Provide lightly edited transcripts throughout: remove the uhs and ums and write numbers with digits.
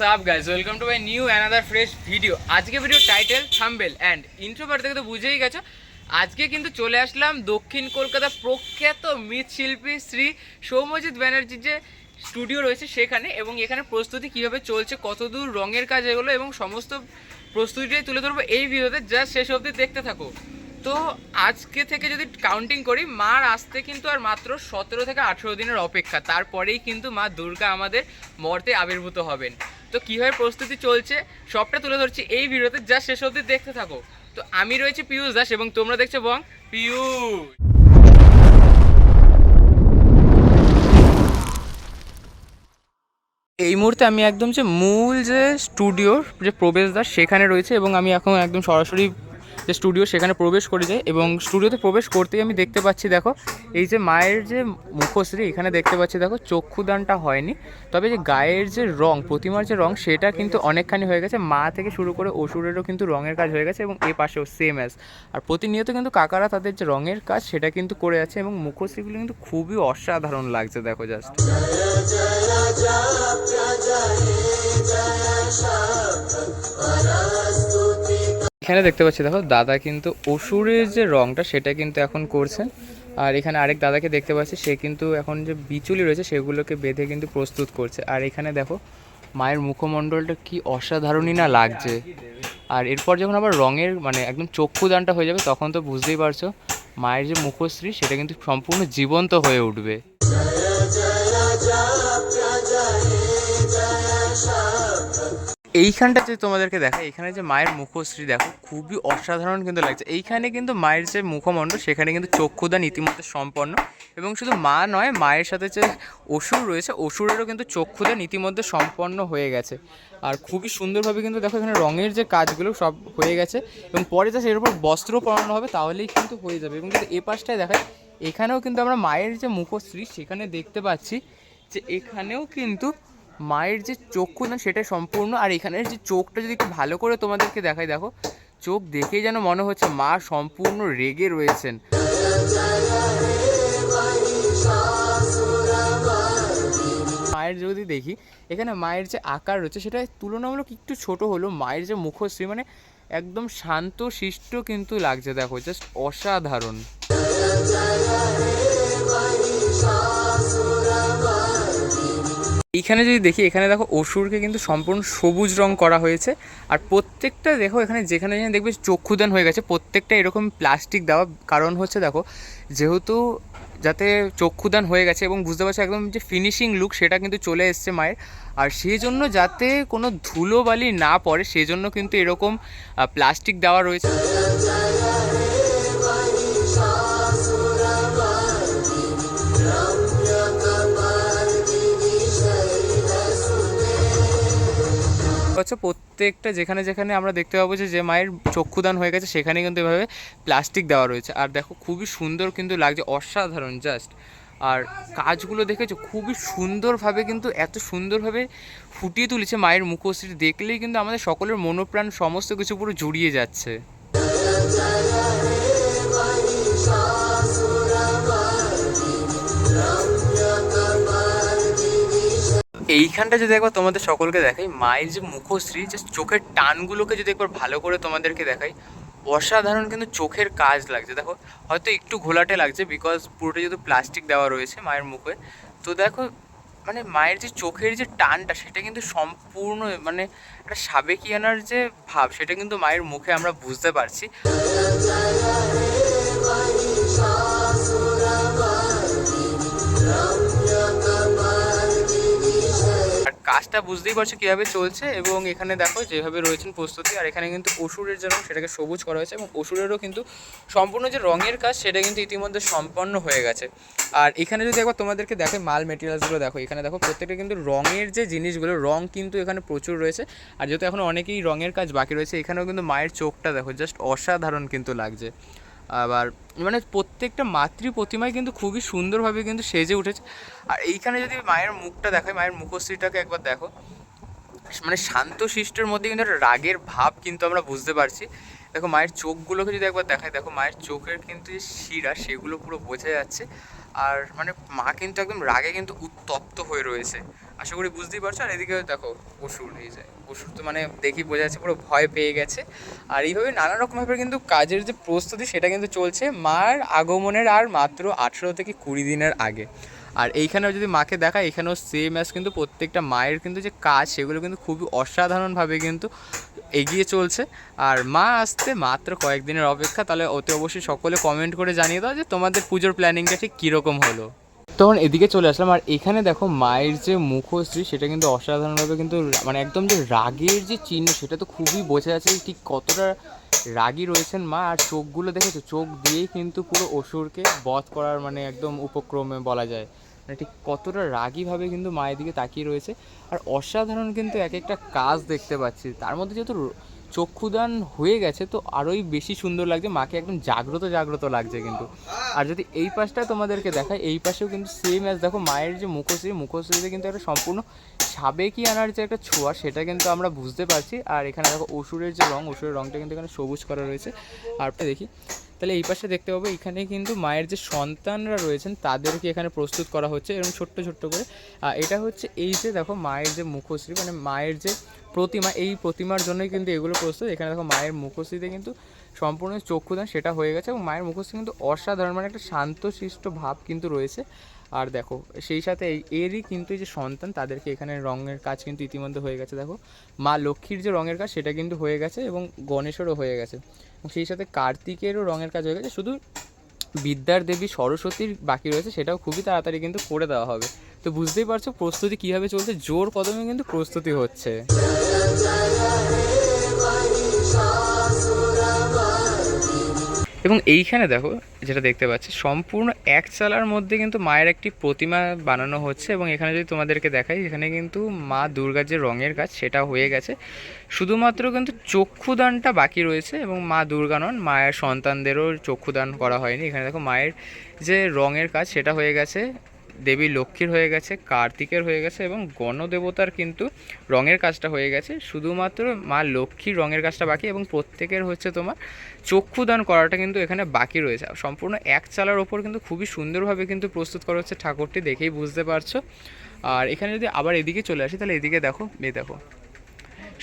What's up guys, welcome to my new another fresh video। আজকে video title, thumbnail and intro part থেকে তো বুঝেই গেছো। আজকে কিন্তু চলে আসলাম দক্ষিণ কলকাতা প্রখ্যাত মৃৎশিল্পী শ্রী সৌম্যজিৎ ব্যানার্জির যে স্টুডিও রয়েছে সেখানে, এবং এখানে প্রস্তুতি কিভাবে চলছে, কতদূর রঙের কাজ এগুলো এবং সমস্ত প্রস্তুতিটাই তুলে ধরবো এই ভিডিওতে। জাস্ট শেষ অবধি দেখতে থাকো। তো আজকে থেকে যদি কাউন্টিং করি, মার আসতে কিন্তু আর মাত্র 17 থেকে 18 দিনের অপেক্ষা, তারপরেই কিন্তু মা দুর্গা আমাদের মর্তে আবির্ভূত হবেন। তো কীভাবে প্রস্তুতি চলছে সবটা তুলে ধরছি এই ভিডিওতে, জাস্ট শেষ অবধি দেখতে থাকো। তো আমি রয়েছি পিয়ুষ দাস এবং তোমরা দেখছো বং পিয়ুষ। এই মুহূর্তে আমি একদম যে মূল যে স্টুডিওর যে প্রবেশদ্বার সেখানে রয়েছে, এবং আমি এখন একদম সরাসরি যে স্টুডিও সেখানে প্রবেশ করে যাই। এবং স্টুডিওতে প্রবেশ করতেই আমি দেখতে পাচ্ছি, দেখো এই যে মায়ের যে মুখশ্রী এখানে দেখতে পাচ্ছি, দেখো চক্ষুদানটা হয়নি, তবে যে গায়ের যে রং, প্রতিমার যে রং সেটা কিন্তু অনেকখানি হয়ে গেছে। মা থেকে শুরু করে অসুরেরও কিন্তু রঙের কাজ হয়ে গেছে, এবং এ পাশেও সেম অ্যাজ। আর প্রতিনিয়ত কিন্তু কাকারা তাদের যে রঙের কাজ সেটা কিন্তু করে যাচ্ছে, এবং মুখশ্রীগুলো কিন্তু খুবই অসাধারণ লাগছে, দেখো জাস্ট। এখানে দেখতে পাচ্ছি, দেখো দাদা কিন্তু অসুরের যে রংটা সেটা কিন্তু এখন করছেন। আর এখানে আরেক দাদাকে দেখতে পাচ্ছি, সে কিন্তু এখন যে বিচুলি রয়েছে সেগুলোকে বেঁধে কিন্তু প্রস্তুত করছে। আর এখানে দেখো মায়ের মুখমণ্ডলটা কি অসাধারণই না লাগছে। আর এরপর যখন আবার রঙের মানে একদম চক্ষুদানটা হয়ে যাবে, তখন তো বুঝতেই পারছো মায়ের যে মুখশ্রী সেটা কিন্তু সম্পূর্ণ জীবন্ত হয়ে উঠবে। এইখানটা যে তোমাদেরকে দেখা, এখানে যে মায়ের মুখশ্রী দেখো খুবই অসাধারণ কিন্তু লাগছে। এইখানে কিন্তু মায়ের যে মুখমণ্ডল সেখানে কিন্তু চক্ষুদান ইতিমধ্যে সম্পন্ন, এবং শুধু মা নয়, মায়ের সাথে যে অসুর রয়েছে অসুরেরও কিন্তু চক্ষুদান ইতিমধ্যে সম্পন্ন হয়ে গেছে। আর খুবই সুন্দরভাবে কিন্তু দেখো এখানে রঙের যে কাজগুলো সব হয়ে গেছে, এবং পরে যা এর উপর বস্ত্র পরানো হবে তাহলেই কিন্তু হয়ে যাবে। এবং কিন্তু এ পাশটায় দেখায়, এখানেও কিন্তু আমরা মায়ের যে মুখশ্রী সেখানে দেখতে পাচ্ছি যে এখানেও কিন্তু মায়ের যে চক্ষুদান সেটা সম্পূর্ণ। আর এখানের যে চোখটা যদি একটু ভালো করে তোমাদেরকে দেখাই, দেখো চোখ দেখেই যেন মনে হচ্ছে মা সম্পূর্ণ রেগে রয়েছেন। মায়ের যদি দেখি, এখানে মায়ের যে আকার রয়েছে সেটা তুলনামূলক একটু ছোট হলেও মায়ের যে মুখশ্রী মানে একদম শান্ত শিষ্ট কিন্তু লাগছে, দেখো জাস্ট অসাধারণ। এইখানে যদি দেখি, এখানে দেখো অসুরকে কিন্তু সম্পূর্ণ সবুজ রং করা হয়েছে। আর প্রত্যেকটা দেখো এখানে যেখানে যেখানে দেখবে চক্ষুদান হয়ে গেছে প্রত্যেকটা এরকম প্লাস্টিক দেওয়া, কারণ হচ্ছে দেখো যেহেতু যাতে চক্ষুদান হয়ে গেছে এবং বুঝতে পারছো একদম যে ফিনিশিং লুক সেটা কিন্তু চলে এসছে মায়ের, আর সেই জন্য যাতে কোনো ধুলোবালি না পড়ে সেই জন্য কিন্তু এরকম প্লাস্টিক দেওয়া রয়েছে। হচ্ছে প্রত্যেকটা যেখানে যেখানে আমরা দেখতে পাবো যে মায়ের চক্ষুদান হয়ে গেছে সেখানে কিন্তু এভাবে প্লাস্টিক দেওয়া রয়েছে। আর দেখো খুবই সুন্দর কিন্তু লাগছে, অসাধারণ জাস্ট। আর কাজগুলো দেখেছো খুবই সুন্দরভাবে, কিন্তু এত সুন্দরভাবে ফুটিয়ে তুলেছে মায়ের মুখশ্রী, দেখলেই কিন্তু আমাদের সকলের মনোপ্রাণ সমস্ত কিছু পুরো জুড়িয়ে যাচ্ছে। এইখানটা যদি একবার তোমাদের সকলকে দেখাই, মায়ের যে মুখশ্রী যে চোখের টানগুলোকে যদি একবার ভালো করে তোমাদেরকে দেখাই, অসাধারণ কিন্তু চোখের কাজ লাগছে। দেখো হয়তো একটু ঘোলাটে লাগছে বিকজ পুরোটা যেহেতু প্লাস্টিক দেওয়া রয়েছে মায়ের মুখে। তো দেখো মানে মায়ের যে চোখের যে টানটা সেটা কিন্তু সম্পূর্ণ মানে একটা সাবেকিয়ানার যে ভাব সেটা কিন্তু মায়ের মুখে আমরা বুঝতে পারছি। কাজটা বুঝতেই পারছো কীভাবে চলছে, এবং এখানে দেখো যেভাবে রয়েছেন প্রস্তুতি। আর এখানে কিন্তু অসুরের জন্য সেটাকে সবুজ করা হয়েছে, এবং অসুরেরও কিন্তু সম্পূর্ণ যে রঙের কাজ সেটা কিন্তু ইতিমধ্যে সম্পন্ন হয়ে গেছে। আর এখানে যদি একবার তোমাদেরকে দেখে মাল মেটেরিয়ালসগুলো দেখো, এখানে দেখো প্রত্যেকটা কিন্তু রঙের যে জিনিসগুলো, রঙ কিন্তু এখানে প্রচুর রয়েছে। আর যেহেতু এখন অনেকেই রঙের কাজ বাকি রয়েছে, এখানেও কিন্তু মায়ের চোখটা দেখো জাস্ট অসাধারণ কিন্তু লাগছে। আবার মানে প্রত্যেকটা মাতৃ প্রতিমায় কিন্তু খুবই সুন্দরভাবে কিন্তু সেজে উঠেছে। আর এইখানে যদি মায়ের মুখটা দেখায়, মায়ের মুখশ্রীটাকে একবার দেখো, মানে শান্ত শিষ্টের মধ্যে কিন্তু একটা রাগের ভাব কিন্তু আমরা বুঝতে পারছি। দেখো মায়ের চোখগুলোকে যদি একবার দেখায়, দেখো মায়ের চোখের কিন্তু যে শিরা সেগুলো পুরো বোঝা যাচ্ছে। আর মানে মা কিন্তু একদম রাগে কিন্তু উত্তপ্ত হয়ে রয়েছে। আশা করি বুঝতেই পারছো। আর এদিকে দেখো অসুর, এই যে অসুর তো মানে দেখি বোঝা যাচ্ছে পুরো ভয় পেয়ে গেছে। আর এইভাবে নানা রকমভাবে কিন্তু কাজের যে প্রস্তুতি সেটা কিন্তু চলছে মার আগমনের আর মাত্র 18 থেকে 20 দিনের আগে। আর এইখানেও যদি মাকে দেখা, এখানেও সেম অ্যাজ কিন্তু প্রত্যেকটা মায়ের কিন্তু যে কাজ সেগুলো কিন্তু খুবই অসাধারণভাবে কিন্তু এগিয়ে চলছে। আর মা আসতে মাত্র কয়েকদিনের অপেক্ষা। তাহলে অতি অবশ্যই সকলে কমেন্ট করে জানিয়ে দাও যে তোমাদের পুজোর প্ল্যানিংটা ঠিক কীরকম হলো। তখন এদিকে চলে আসলাম, আর এখানে দেখো মায়ের যে মুখশ্রী সেটা কিন্তু অসাধারণভাবে কিন্তু মানে একদম যে রাগের যে চিহ্ন সেটা তো খুবই বোঝা যাচ্ছে ঠিক কতটা রাগী রয়েছেন মা। আর চোখগুলো দেখেছো, চোখ দিয়েই কিন্তু পুরো অসুরকে বধ করার মানে একদম উপক্রমে বলা যায়, মানে ঠিক কতটা রাগীভাবে কিন্তু মায়ের দিকে তাকিয়ে রয়েছে। আর অসাধারণ কিন্তু এক একটা কাজ দেখতে পাচ্ছি, তার মধ্যে যেহেতু চক্ষুদান হয়ে গেছে তো আরোই বেশি সুন্দর লাগছে, মাকে একদম জাগ্রত জাগ্রত লাগছে কিন্তু। আর যদি এই পাশটা তোমাদেরকে দেখায়, এই পাশেও কিন্তু সেম অ্যাজ দেখো মায়ের যে মুখশ্রীতে কিন্তু একটা সম্পূর্ণ সাবেকি আনার যে একটা ছোঁয়া সেটা কিন্তু আমরা বুঝতে পারছি। আর এখানে দেখো অসুরের যে রং, অসুরের রংটা কিন্তু এখানে সবুজ করা রয়েছে। আর দেখি তাহলে এই পাশে দেখতে পাবো এখানে কিন্তু মায়ের যে সন্তানরা রয়েছেন তাদেরকে এখানে প্রস্তুত করা হচ্ছে এরকম ছোট্ট ছোট্ট করে। এটা হচ্ছে এই যে দেখো মায়ের যে মুখশ্রী মানে মায়ের যে প্রতিমা, এই প্রতিমার জন্যই কিন্তু এগুলো প্রস্তুত। এখানে দেখো মায়ের মুখশ্রীতে কিন্তু সম্পূর্ণ চক্ষুদান সেটা হয়ে গেছে এবং মায়ের মুখশ্রী কিন্তু অসাধারণ, মানে একটা শান্তশিষ্ট ভাব কিন্তু রয়েছে। আর দেখো সেই সাথে এরই কিন্তু যে সন্তান তাদেরকে এখানে রঙের কাজ কিন্তু ইতিমধ্যে হয়ে গেছে। দেখো মা লক্ষ্মীর যে রঙের কাজ সেটা কিন্তু হয়ে গেছে এবং গণেশেরও হয়ে গেছে, সেই সাথে কার্তিকেরও রঙের কাজ হয়ে গেছে। শুধু বিদ্যার দেবী সরস্বতীর বাকি রয়েছে, সেটাও খুবই তাড়াতাড়ি কিন্তু করে দেওয়া হবে। তো বুঝতেই পারছো প্রস্তুতি কীভাবে চলছে, জোর কদমে কিন্তু প্রস্তুতি হচ্ছে। এবং এইখানে দেখো যেটা দেখতে পাচ্ছি সম্পূর্ণ এক চালার মধ্যে কিন্তু মায়ের একটি প্রতিমা বানানো হচ্ছে। এবং এখানে যদি তোমাদেরকে দেখাই, এখানে কিন্তু মা দুর্গার যে রঙের কাজ সেটা হয়ে গেছে, শুধুমাত্র কিন্তু চক্ষুদানটা বাকি রয়েছে। এবং মা দুর্গা নন, মায়ের সন্তানদেরও চক্ষুদান করা হয়নি। এখানে দেখো মায়ের যে রঙের কাজ সেটা হয়ে গেছে, দেবী লক্ষ্মীর হয়ে গেছে, কার্তিকের হয়ে গেছে এবং গণদেবতার কিন্তু রঙের কাজটা হয়ে গেছে। শুধুমাত্র মা লক্ষ্মীর রঙের কাজটা বাকি এবং প্রত্যেকের হচ্ছে তোমার চক্ষুদান করাটা কিন্তু এখানে বাকি রয়েছে। সম্পূর্ণ এক চালার ওপর কিন্তু খুবই সুন্দরভাবে কিন্তু প্রস্তুত করা হচ্ছে, ঠাকুরটি দেখেই বুঝতে পারছো। আর এখানে যদি আবার এদিকে চলে আসি, তাহলে এদিকে দেখো, দেখো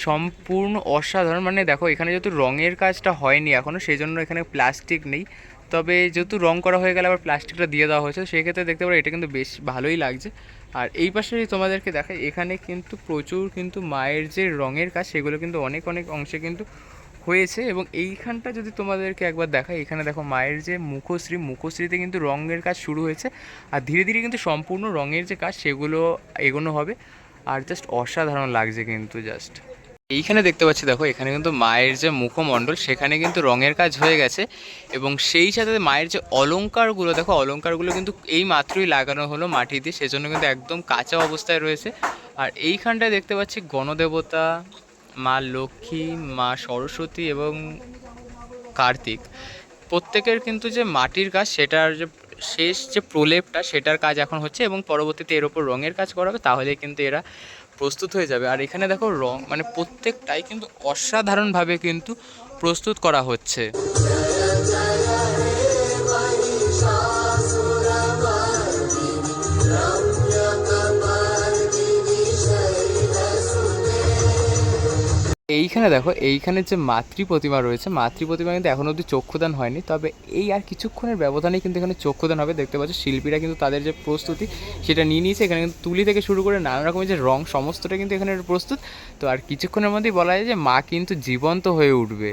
সম্পূর্ণ অসাধারণ, মানে দেখো এখানে যেহেতু রঙের কাজটা হয়নি এখনও সেই জন্য এখানে প্লাস্টিক নেই, তবে যেহেতু রং করা হয়ে গেলে আবার প্লাস্টিকটা দিয়ে দেওয়া হয়েছে সেক্ষেত্রে দেখতে পারো এটা কিন্তু বেশ ভালোই লাগছে। আর এই পাশে তোমাদেরকে দেখাই, এখানে কিন্তু প্রচুর কিন্তু মায়ের যে রঙের কাজ সেগুলো কিন্তু অনেক অনেক অংশে কিন্তু হয়েছে। এবং এইখানটা যদি তোমাদেরকে একবার দেখাই, এখানে দেখো মায়ের যে মুখশ্রীতে কিন্তু রঙের কাজ শুরু হয়েছে আর ধীরে ধীরে কিন্তু সম্পূর্ণ রঙের যে কাজ সেগুলো এগোনো হবে। আর জাস্ট অসাধারণ লাগছে কিন্তু জাস্ট। এইখানে দেখতে পাচ্ছি দেখো এখানে কিন্তু মায়ের যে মুখমণ্ডল সেখানে কিন্তু রঙের কাজ হয়ে গেছে এবং সেই সাথে মায়ের যে অলংকারগুলো দেখো, অলংকারগুলো কিন্তু এই মাত্রই লাগানো হলো মাটি দিয়ে, সেজন্য কিন্তু একদম কাঁচা অবস্থায় রয়েছে। আর এইখানটায় দেখতে পাচ্ছি গণদেবতা, মা লক্ষ্মী, মা সরস্বতী এবং কার্তিক প্রত্যেকের কিন্তু যে মাটির কাজ সেটার যে শেষ যে প্রলেপটা সেটার কাজ এখন হচ্ছে এবং পরবর্তীতে এর ওপর রঙের কাজ করা হবে, তাহলে কিন্তু এরা প্রস্তুত হয়ে যাবে। আর এখানে দেখো রং মানে প্রত্যেকটাই কিন্তু অসাধারণভাবে কিন্তু প্রস্তুত করা হচ্ছে। এইখানে দেখো এইখানে যে মাতৃ প্রতিমা রয়েছে, মাতৃ প্রতিমা কিন্তু এখনও অবধি চক্ষুদান হয়নি, তবে এই আর কিছুক্ষণের ব্যবধানেই কিন্তু এখানে চক্ষুদান হবে। দেখতে পাচ্ছ শিল্পীরা কিন্তু তাদের যে প্রস্তুতি সেটা নিয়ে নিয়েছে, এখানে কিন্তু তুলি থেকে শুরু করে নানা রকমের যে রং সমস্তটা কিন্তু এখানে প্রস্তুত। তো আর কিছুক্ষণের মধ্যেই বলা যায় যে মা কিন্তু জীবন্ত হয়ে উঠবে।